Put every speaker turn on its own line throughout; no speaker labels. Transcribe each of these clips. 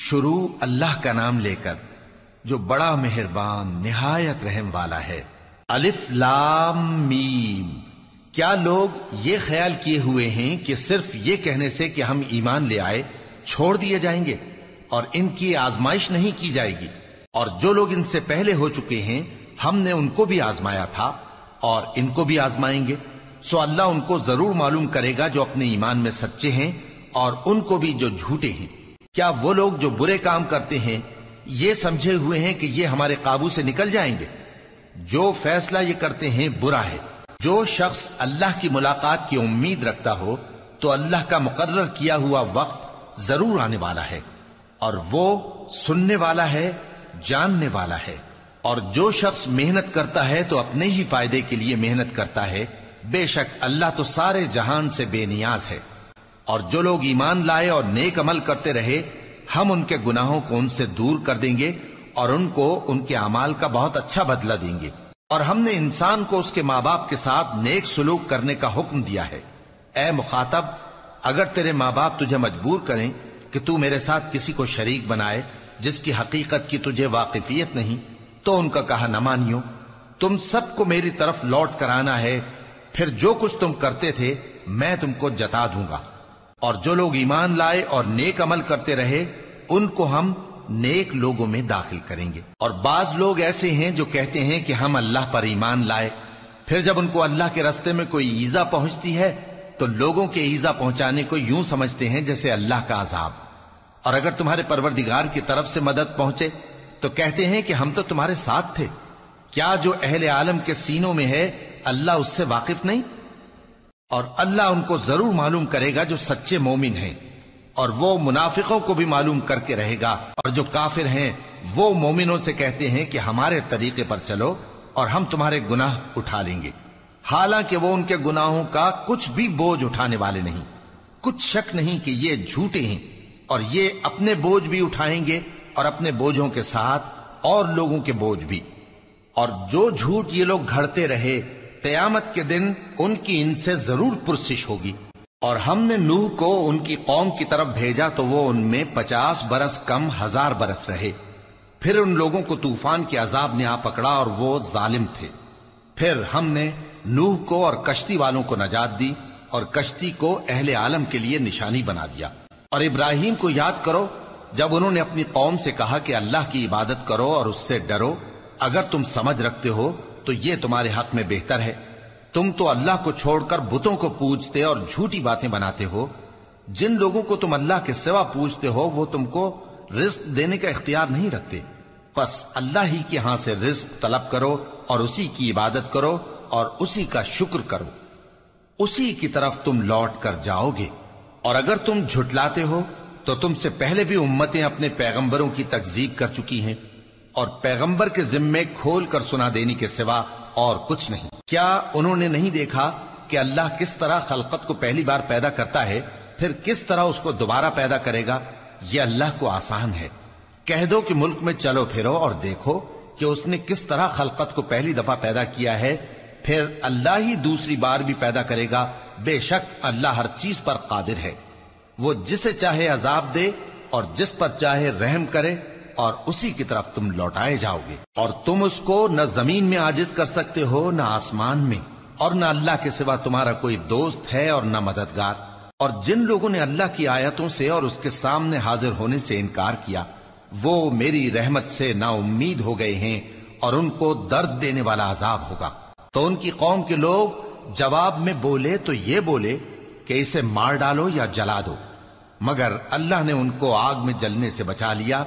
شروع اللہ کا نام لے کر جو بڑا مہربان نہایت رحم والا ہے۔ الف لام میم۔ کیا لوگ یہ خیال کیے ہوئے ہیں کہ صرف یہ کہنے سے کہ ہم ایمان لے آئے چھوڑ دیے جائیں گے اور ان کی آزمائش نہیں کی جائے گی؟ اور جو لوگ ان سے پہلے ہو چکے ہیں ہم نے ان کو بھی آزمایا تھا اور ان کو بھی آزمائیں گے، سو اللہ ان کو ضرور معلوم کرے گا جو اپنے ایمان میں سچے ہیں اور ان کو بھی جو جھوٹے ہیں۔ کیا وہ لوگ جو برے کام کرتے ہیں یہ سمجھے ہوئے ہیں کہ یہ ہمارے قابو سے نکل جائیں گے؟ جو فیصلہ یہ کرتے ہیں برا ہے۔ جو شخص اللہ کی ملاقات کی امید رکھتا ہو تو اللہ کا مقرر کیا ہوا وقت ضرور آنے والا ہے، اور وہ سننے والا ہے، جاننے والا ہے۔ اور جو شخص محنت کرتا ہے تو اپنے ہی فائدے کے لیے محنت کرتا ہے، بے شک اللہ تو سارے جہان سے بے نیاز ہے۔ اور جو لوگ ایمان لائے اور نیک عمل کرتے رہے ہم ان کے گناہوں کو ان سے دور کر دیں گے اور ان کو ان کے اعمال کا بہت اچھا بدلہ دیں گے۔ اور ہم نے انسان کو اس کے ماں باپ کے ساتھ نیک سلوک کرنے کا حکم دیا ہے۔ اے مخاطب، اگر تیرے ماں باپ تجھے مجبور کریں کہ تو میرے ساتھ کسی کو شریک بنائے جس کی حقیقت کی تجھے واقفیت نہیں تو ان کا کہا نہ مانیو۔ تم سب کو میری طرف لوٹ کر آنا ہے، پھر جو کچھ تم کرتے تھے میں تم کو جتا دوں گا۔ اور جو لوگ ایمان لائے اور نیک عمل کرتے رہے ان کو ہم نیک لوگوں میں داخل کریں گے۔ اور بعض لوگ ایسے ہیں جو کہتے ہیں کہ ہم اللہ پر ایمان لائے، پھر جب ان کو اللہ کے راستے میں کوئی ایذا پہنچتی ہے تو لوگوں کے ایذا پہنچانے کو یوں سمجھتے ہیں جیسے اللہ کا عذاب۔ اور اگر تمہارے پروردگار کی طرف سے مدد پہنچے تو کہتے ہیں کہ ہم تو تمہارے ساتھ تھے۔ کیا جو اہل عالم کے سینوں میں ہے اللہ اس سے واقف نہیں؟ اور اللہ ان کو ضرور معلوم کرے گا جو سچے مومن ہیں، اور وہ منافقوں کو بھی معلوم کر کے رہے گا۔ اور جو کافر ہیں وہ مومنوں سے کہتے ہیں کہ ہمارے طریقے پر چلو اور ہم تمہارے گناہ اٹھا لیں گے، حالانکہ وہ ان کے گناہوں کا کچھ بھی بوجھ اٹھانے والے نہیں۔ کچھ شک نہیں کہ یہ جھوٹے ہیں اور یہ اپنے بوجھ بھی اٹھائیں گے اور اپنے بوجھوں کے ساتھ اور لوگوں کے بوجھ بھی۔ اور جو جھوٹ یہ لوگ گھڑتے رہے قیامت کے دن ان کی ان سے ضرور پرسش ہوگی۔ اور ہم نے نوح کو ان کی قوم کی طرف بھیجا تو وہ ان میں 50 برس کم 1000 برس رہے، پھر ان لوگوں کو طوفان کے عذاب نے آ پکڑا اور وہ ظالم تھے۔ پھر ہم نے نوح کو اور کشتی والوں کو نجات دی اور کشتی کو اہل عالم کے لیے نشانی بنا دیا۔ اور ابراہیم کو یاد کرو جب انہوں نے اپنی قوم سے کہا کہ اللہ کی عبادت کرو اور اس سے ڈرو، اگر تم سمجھ رکھتے ہو تو یہ تمہارے حق میں بہتر ہے۔ تم تو اللہ کو چھوڑ کر بتوں کو پوجتے اور جھوٹی باتیں بناتے ہو۔ جن لوگوں کو تم اللہ کے سوا پوجتے ہو وہ تم کو رزق دینے کا اختیار نہیں رکھتے، پس اللہ ہی کے ہاں سے رزق طلب کرو اور اسی کی عبادت کرو اور اسی کا شکر کرو، اسی کی طرف تم لوٹ کر جاؤ گے۔ اور اگر تم جھٹلاتے ہو تو تم سے پہلے بھی امتیں اپنے پیغمبروں کی تکذیب کر چکی ہیں، اور پیغمبر کے ذمے کھول کر سنا دینے کے سوا اور کچھ نہیں۔ کیا انہوں نے نہیں دیکھا کہ اللہ کس طرح خلقت کو پہلی بار پیدا کرتا ہے پھر کس طرح اس کو دوبارہ پیدا کرے گا؟ یہ اللہ کو آسان ہے۔ کہہ دو کہ ملک میں چلو پھرو اور دیکھو کہ اس نے کس طرح خلقت کو پہلی دفعہ پیدا کیا ہے، پھر اللہ ہی دوسری بار بھی پیدا کرے گا۔ بے شک اللہ ہر چیز پر قادر ہے۔ وہ جسے چاہے عذاب دے اور جس پر چاہے رحم کرے، اور اسی کی طرف تم لوٹائے جاؤ گے۔ اور تم اس کو نہ زمین میں عاجز کر سکتے ہو نہ آسمان میں، اور نہ اللہ کے سوا تمہارا کوئی دوست ہے اور نہ مددگار۔ اور جن لوگوں نے اللہ کی آیتوں سے اور اس کے سامنے حاضر ہونے سے انکار کیا وہ میری رحمت سے نا امید ہو گئے ہیں اور ان کو درد دینے والا عذاب ہوگا۔ تو ان کی قوم کے لوگ جواب میں بولے تو یہ بولے کہ اسے مار ڈالو یا جلا دو، مگر اللہ نے ان کو آگ میں جلنے سے بچا لیا۔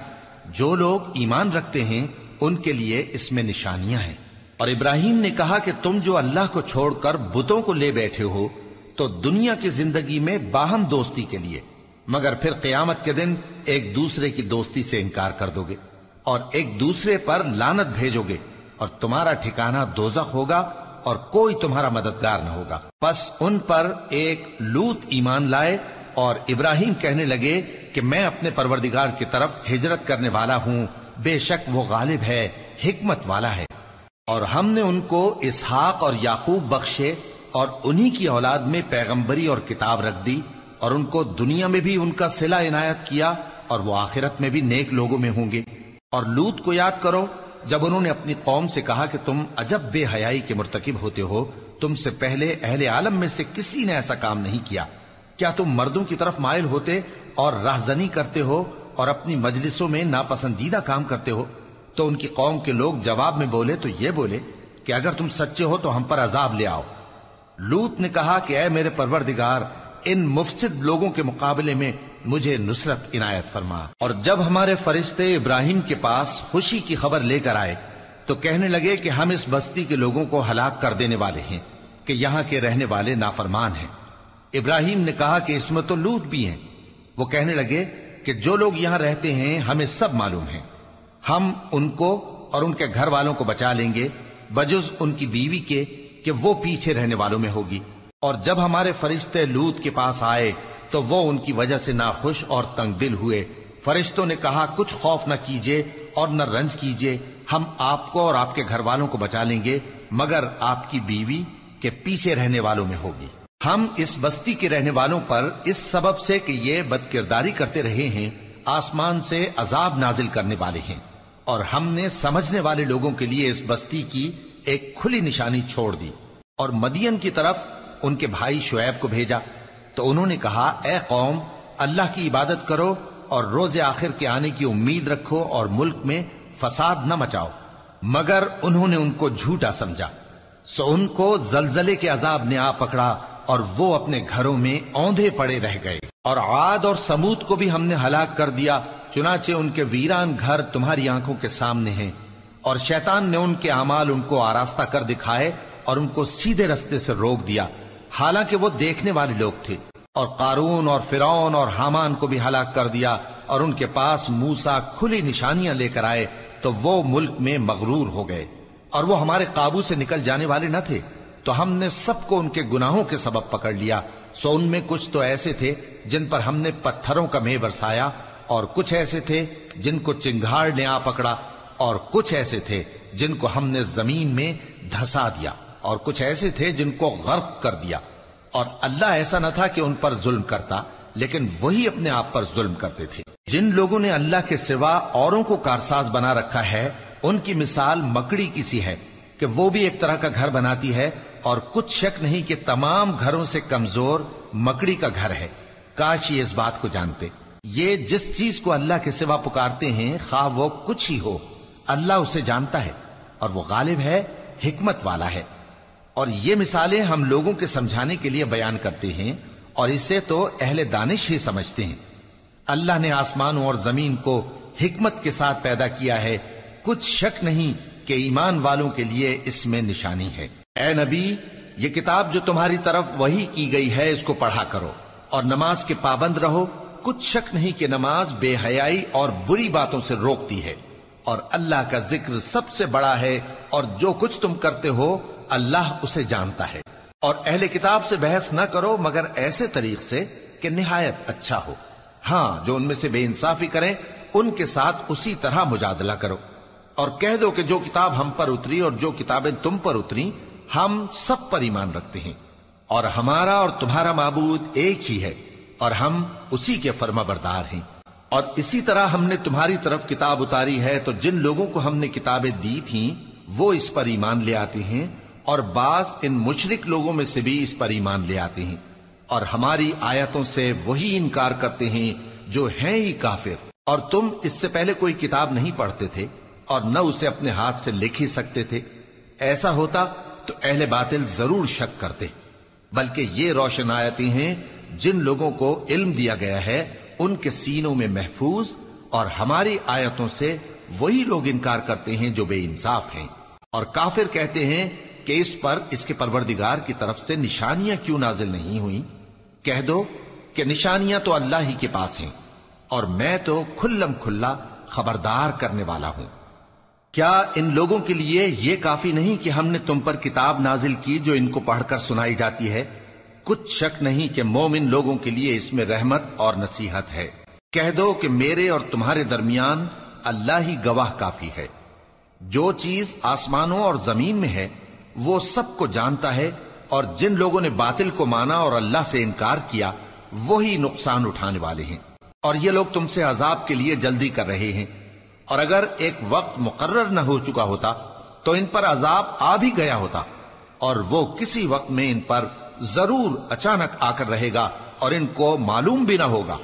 جو لوگ ایمان رکھتے ہیں ان کے لیے اس میں نشانیاں ہیں۔ اور ابراہیم نے کہا کہ تم جو اللہ کو چھوڑ کر بتوں کو لے بیٹھے ہو تو دنیا کی زندگی میں باہم دوستی کے لیے، مگر پھر قیامت کے دن ایک دوسرے کی دوستی سے انکار کر دو گے اور ایک دوسرے پر لعنت بھیجو گے، اور تمہارا ٹھکانہ دوزخ ہوگا اور کوئی تمہارا مددگار نہ ہوگا۔ پس ان پر ایک لوط ایمان لائے اور ابراہیم کہنے لگے کہ میں اپنے پروردگار کی طرف ہجرت کرنے والا ہوں، بے شک وہ غالب ہے، حکمت والا ہے۔ اور ہم نے ان کو اسحاق اور یعقوب بخشے اور انہی کی اولاد میں پیغمبری اور کتاب رکھ دی، اور ان کو دنیا میں بھی ان کا صلہ عنایت کیا اور وہ آخرت میں بھی نیک لوگوں میں ہوں گے۔ اور لوط کو یاد کرو جب انہوں نے اپنی قوم سے کہا کہ تم عجب بے حیائی کے مرتکب ہوتے ہو، تم سے پہلے اہل عالم میں سے کسی نے ایسا کام نہیں کیا۔ کیا تم مردوں کی طرف مائل ہوتے اور رہزنی کرتے ہو اور اپنی مجلسوں میں ناپسندیدہ کام کرتے ہو؟ تو ان کی قوم کے لوگ جواب میں بولے تو یہ بولے کہ اگر تم سچے ہو تو ہم پر عذاب لے آؤ۔ لوط نے کہا کہ اے میرے پروردگار، ان مفسد لوگوں کے مقابلے میں مجھے نصرت عنایت فرما۔ اور جب ہمارے فرشتے ابراہیم کے پاس خوشی کی خبر لے کر آئے تو کہنے لگے کہ ہم اس بستی کے لوگوں کو ہلاک کر دینے والے ہیں کہ یہاں کے رہنے والے نافرمان ہیں۔ ابراہیم نے کہا کہ اس میں تو لوط بھی ہیں۔ وہ کہنے لگے کہ جو لوگ یہاں رہتے ہیں ہمیں سب معلوم ہیں، ہم ان کو اور ان کے گھر والوں کو بچا لیں گے بجز ان کی بیوی کے کہ وہ پیچھے رہنے والوں میں ہوگی۔ اور جب ہمارے فرشتے لوط کے پاس آئے تو وہ ان کی وجہ سے ناخوش اور تنگ دل ہوئے۔ فرشتوں نے کہا کچھ خوف نہ کیجیے اور نہ رنج کیجیے، ہم آپ کو اور آپ کے گھر والوں کو بچا لیں گے مگر آپ کی بیوی کے پیچھے رہنے والوں میں ہوگی۔ ہم اس بستی کے رہنے والوں پر اس سبب سے کہ یہ بدکرداری کرتے رہے ہیں آسمان سے عذاب نازل کرنے والے ہیں، اور ہم نے سمجھنے والے لوگوں کے لیے اس بستی کی ایک کھلی نشانی چھوڑ دی۔ اور مدین کی طرف ان کے بھائی شعیب کو بھیجا تو انہوں نے کہا اے قوم، اللہ کی عبادت کرو اور روز آخر کے آنے کی امید رکھو اور ملک میں فساد نہ مچاؤ، مگر انہوں نے ان کو جھوٹا سمجھا، سو ان کو زلزلے کے عذاب نے آ پکڑا اور وہ اپنے گھروں میں اوندھے پڑے رہ گئے۔ اور عاد اور سمود کو بھی ہم نے ہلاک کر دیا، چنانچہ ان کے ویران گھر تمہاری آنکھوں کے سامنے ہیں، اور شیطان نے ان کے اعمال ان کو آراستہ کر دکھائے اور ان کو سیدھے رستے سے روک دیا، حالانکہ وہ دیکھنے والے لوگ تھے۔ اور قارون اور فرعون اور حامان کو بھی ہلاک کر دیا، اور ان کے پاس موسیٰ کھلی نشانیاں لے کر آئے تو وہ ملک میں مغرور ہو گئے، اور وہ ہمارے قابو سے نکل جانے والے نہ تھے، تو ہم نے سب کو ان کے گناہوں کے سبب پکڑ لیا۔ سو ان میں کچھ تو ایسے تھے جن پر ہم نے پتھروں کا مے برسایا، اور کچھ ایسے تھے جن کو چنگھاڑ نے آ پکڑا، اور کچھ ایسے تھے جن کو ہم نے زمین میں دھسا دیا، اور کچھ ایسے تھے جن کو غرق کر دیا۔ اور اللہ ایسا نہ تھا کہ ان پر ظلم کرتا، لیکن وہی اپنے آپ پر ظلم کرتے تھے۔ جن لوگوں نے اللہ کے سوا اوروں کو کارساز بنا رکھا ہے، ان کی مثال مکڑی کی سی ہے کہ وہ بھی ایک طرح کا گھر بناتی ہے، اور کچھ شک نہیں کہ تمام گھروں سے کمزور مکڑی کا گھر ہے۔ کاش یہ اس بات کو جانتے۔ یہ جس چیز کو اللہ کے سوا پکارتے ہیں خواہ وہ کچھ ہی ہو، اللہ اسے جانتا ہے، اور وہ غالب ہے، حکمت والا ہے۔ اور یہ مثالیں ہم لوگوں کے سمجھانے کے لیے بیان کرتے ہیں، اور اسے تو اہل دانش ہی سمجھتے ہیں۔ اللہ نے آسمانوں اور زمین کو حکمت کے ساتھ پیدا کیا ہے، کچھ شک نہیں کہ ایمان والوں کے لیے اس میں نشانی ہے۔ اے نبی، یہ کتاب جو تمہاری طرف وحی کی گئی ہے اس کو پڑھا کرو، اور نماز کے پابند رہو، کچھ شک نہیں کہ نماز بے حیائی اور بری باتوں سے روکتی ہے، اور اللہ کا ذکر سب سے بڑا ہے، اور جو کچھ تم کرتے ہو اللہ اسے جانتا ہے۔ اور اہل کتاب سے بحث نہ کرو مگر ایسے طریق سے کہ نہایت اچھا ہو، ہاں جو ان میں سے بے انصافی کریں ان کے ساتھ اسی طرح مجادلہ کرو، اور کہہ دو کہ جو کتاب ہم پر اتری اور جو کتابیں تم پر اتری ہم سب پر ایمان رکھتے ہیں، اور ہمارا اور تمہارا معبود ایک ہی ہے، اور ہم اسی کے فرما بردار ہیں۔ اور اسی طرح ہم نے تمہاری طرف کتاب اتاری ہے تو جن لوگوں کو ہم نے کتابیں دی تھیں وہ اس پر ایمان لے آتے ہیں، اور بعض ان مشرک لوگوں میں سے بھی اس پر ایمان لے آتے ہیں، اور ہماری آیتوں سے وہی انکار کرتے ہیں جو ہیں ہی کافر۔ اور تم اس سے پہلے کوئی کتاب نہیں پڑھتے تھے اور نہ اسے اپنے ہاتھ سے لکھ ہی سکتے تھے، ایسا ہوتا تو اہل باطل ضرور شک کرتے، بلکہ یہ روشن آیتیں ہیں جن لوگوں کو علم دیا گیا ہے ان کے سینوں میں محفوظ، اور ہماری آیتوں سے وہی لوگ انکار کرتے ہیں جو بے انصاف ہیں۔ اور کافر کہتے ہیں کہ اس پر اس کے پروردگار کی طرف سے نشانیاں کیوں نازل نہیں ہوئیں؟ کہہ دو کہ نشانیاں تو اللہ ہی کے پاس ہیں، اور میں تو کھلم کھلا خبردار کرنے والا ہوں۔ کیا ان لوگوں کے لیے یہ کافی نہیں کہ ہم نے تم پر کتاب نازل کی جو ان کو پڑھ کر سنائی جاتی ہے؟ کچھ شک نہیں کہ مومن لوگوں کے لیے اس میں رحمت اور نصیحت ہے۔ کہہ دو کہ میرے اور تمہارے درمیان اللہ ہی گواہ کافی ہے، جو چیز آسمانوں اور زمین میں ہے وہ سب کو جانتا ہے، اور جن لوگوں نے باطل کو مانا اور اللہ سے انکار کیا وہی نقصان اٹھانے والے ہیں۔ اور یہ لوگ تم سے عذاب کے لیے جلدی کر رہے ہیں، اور اگر ایک وقت مقرر نہ ہو چکا ہوتا تو ان پر عذاب آ بھی گیا ہوتا، اور وہ کسی وقت میں ان پر ضرور اچانک آ کر رہے گا اور ان کو معلوم بھی نہ ہوگا۔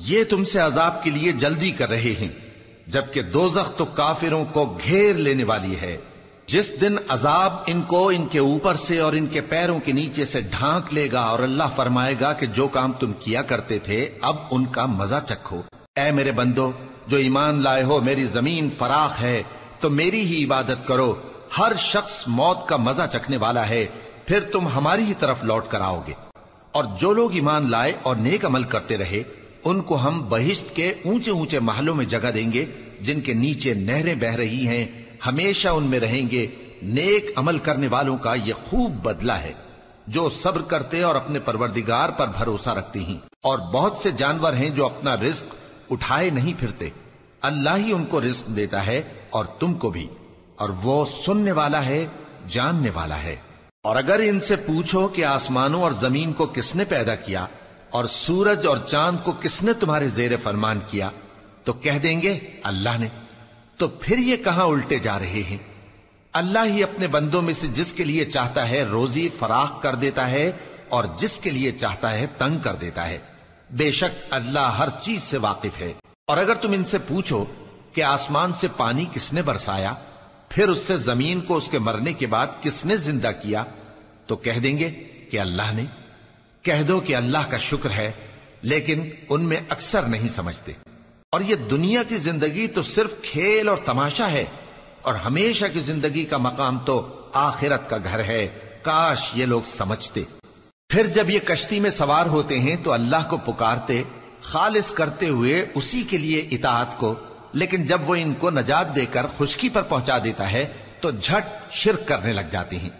یہ تم سے عذاب کے لیے جلدی کر رہے ہیں، جبکہ دوزخ تو کافروں کو گھیر لینے والی ہے۔ جس دن عذاب ان کو ان کے اوپر سے اور ان کے پیروں کے نیچے سے ڈھانک لے گا، اور اللہ فرمائے گا کہ جو کام تم کیا کرتے تھے اب ان کا مزہ چکھو۔ اے میرے بندو جو ایمان لائے ہو، میری زمین فراخ ہے تو میری ہی عبادت کرو۔ ہر شخص موت کا مزہ چکھنے والا ہے، پھر تم ہماری ہی طرف لوٹ کر آؤ گے۔ اور جو لوگ ایمان لائے اور نیک عمل کرتے رہے، ان کو ہم بہشت کے اونچے اونچے محلوں میں جگہ دیں گے، جن کے نیچے نہریں بہ رہی ہیں، ہمیشہ ان میں رہیں گے۔ نیک عمل کرنے والوں کا یہ خوب بدلہ ہے، جو صبر کرتے اور اپنے پروردگار پر بھروسہ رکھتے ہیں۔ اور بہت سے جانور ہیں جو اپنا رزق اٹھائے نہیں پھرتے، اللہ ہی ان کو رزق دیتا ہے اور تم کو بھی، اور وہ سننے والا ہے، جاننے والا ہے۔ اور اگر ان سے پوچھو کہ آسمانوں اور زمین کو کس نے پیدا کیا اور سورج اور چاند کو کس نے تمہارے زیر فرمان کیا، تو کہہ دیں گے اللہ نے۔ تو پھر یہ کہاں الٹے جا رہے ہیں؟ اللہ ہی اپنے بندوں میں سے جس کے لیے چاہتا ہے روزی فراخ کر دیتا ہے، اور جس کے لیے چاہتا ہے تنگ کر دیتا ہے۔ بے شک اللہ ہر چیز سے واقف ہے۔ اور اگر تم ان سے پوچھو کہ آسمان سے پانی کس نے برسایا، پھر اس سے زمین کو اس کے مرنے کے بعد کس نے زندہ کیا، تو کہہ دیں گے کہ اللہ نے۔ کہہ دو کہ اللہ کا شکر ہے، لیکن ان میں اکثر نہیں سمجھتے۔ اور یہ دنیا کی زندگی تو صرف کھیل اور تماشا ہے، اور ہمیشہ کی زندگی کا مقام تو آخرت کا گھر ہے۔ کاش یہ لوگ سمجھتے۔ پھر جب یہ کشتی میں سوار ہوتے ہیں تو اللہ کو پکارتے، خالص کرتے ہوئے اسی کے لیے اطاعت کو، لیکن جب وہ ان کو نجات دے کر خشکی پر پہنچا دیتا ہے تو جھٹ شرک کرنے لگ جاتے ہیں،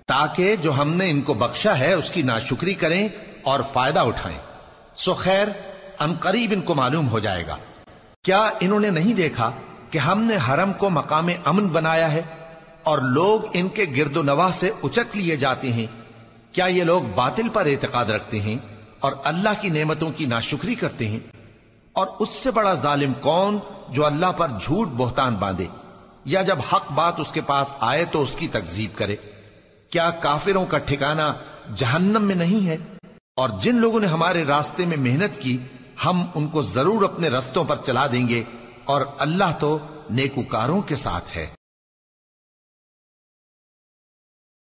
تاکہ جو ہم نے ان کو بخشا ہے اس کی ناشکری کریں اور فائدہ اٹھائیں۔ سو خیر عنقریب ان کو معلوم ہو جائے گا۔ کیا انہوں نے نہیں دیکھا کہ ہم نے حرم کو مقام امن بنایا ہے اور لوگ ان کے گرد و نواح سے اچک لیے جاتے ہیں؟ کیا یہ لوگ باطل پر اعتقاد رکھتے ہیں اور اللہ کی نعمتوں کی ناشکری کرتے ہیں؟ اور اس سے بڑا ظالم کون جو اللہ پر جھوٹ بہتان باندھے، یا جب حق بات اس کے پاس آئے تو اس کی تکذیب کرے؟ کیا کافروں کا ٹھکانہ جہنم میں نہیں ہے؟ اور جن لوگوں نے ہمارے راستے میں محنت کی، ہم ان کو ضرور اپنے رستوں پر چلا دیں گے، اور اللہ تو نیکوکاروں کے ساتھ ہے۔